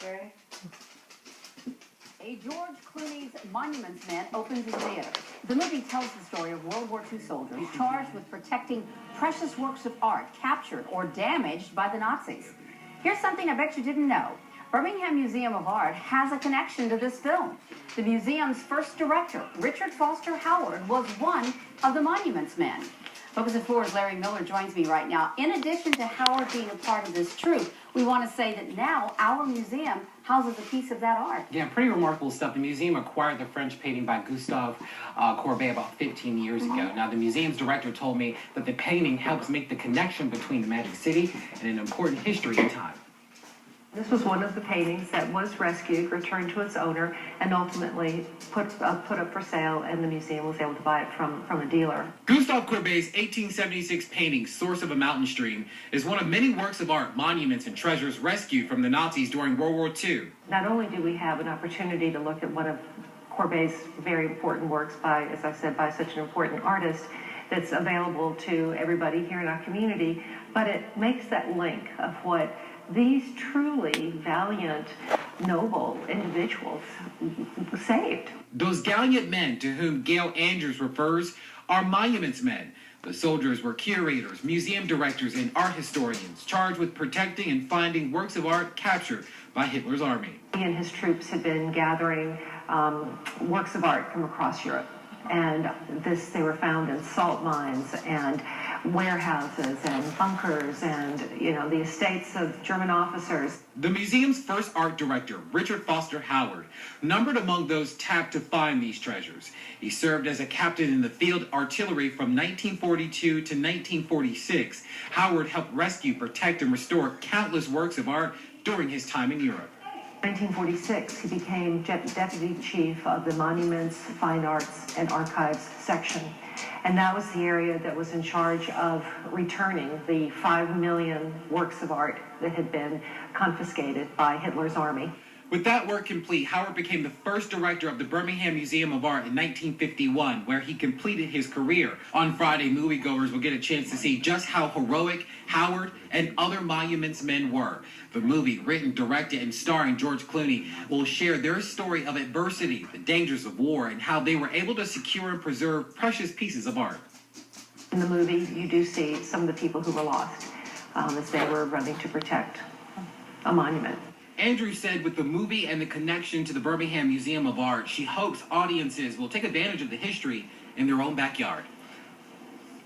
A George Clooney's Monuments Men opens in theaters. The movie tells the story of World War II soldiers charged with protecting precious works of art captured or damaged by the Nazis. Here's something I bet you didn't know. Birmingham Museum of Art has a connection to this film. The museum's first director, Richard Foster Howard, was one of the Monuments Men. Focus at 4's Larry Miller joins me right now. In addition to Howard being a part of this troupe, we want to say that now our museum houses a piece of that art. Yeah, pretty remarkable stuff. The museum acquired the French painting by Gustave Corbet about 15 years ago. Now, the museum's director told me that the painting helps make the connection between the Magic City and an important history in time. This was one of the paintings that was rescued, returned to its owner, and ultimately put up for sale, and the museum was able to buy it from a dealer. Gustave Courbet's 1876 painting, Source of a Mountain Stream, is one of many works of art, monuments, and treasures rescued from the Nazis during World War II. Not only do we have an opportunity to look at one of Courbet's very important works by, as I said, by such an important artist that's available to everybody here in our community, but it makes that link of what these truly valiant, noble individuals saved. Those gallant men to whom Gail Andrews refers are Monuments Men. The soldiers were curators, museum directors, and art historians charged with protecting and finding works of art captured by Hitler's army. He and his troops had been gathering works of art from across Europe. And they were found in salt mines and warehouses and bunkers and, the estates of German officers. The museum's first art director, Richard Foster Howard, numbered among those tapped to find these treasures. He served as a captain in the field artillery from 1942 to 1946. Howard helped rescue, protect, and restore countless works of art during his time in Europe. In 1946, he became deputy chief of the Monuments, Fine Arts, and Archives section. And that was the area that was in charge of returning the 5 million works of art that had been confiscated by Hitler's army. With that work complete, Howard became the first director of the Birmingham Museum of Art in 1951, where he completed his career. On Friday, moviegoers will get a chance to see just how heroic Howard and other Monuments Men were. The movie, written, directed, and starring George Clooney, will share their story of adversity, the dangers of war, and how they were able to secure and preserve precious pieces of art. In the movie, you do see some of the people who were lost as they were running to protect a monument. Andrew said with the movie and the connection to the Birmingham Museum of Art, she hopes audiences will take advantage of the history in their own backyard.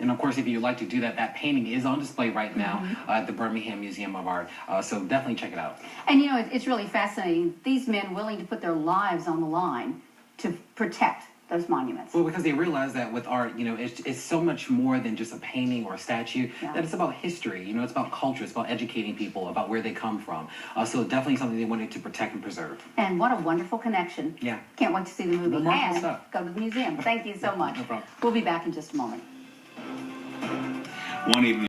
And of course, if you'd like to do that, that painting is on display right now at the Birmingham Museum of Art. So definitely check it out. And it's really fascinating. These men willing to put their lives on the line to protect those monuments. Well, because they realize that with art, it's so much more than just a painting or a statue. Yeah. That it's about history. It's about culture. It's about educating people about where they come from. So definitely something they wanted to protect and preserve. And what a wonderful connection. Yeah. Can't wait to see the movie Remarkable and stuff. Go to the museum. Thank you so much. No problem. We'll be back in just a moment. One evening.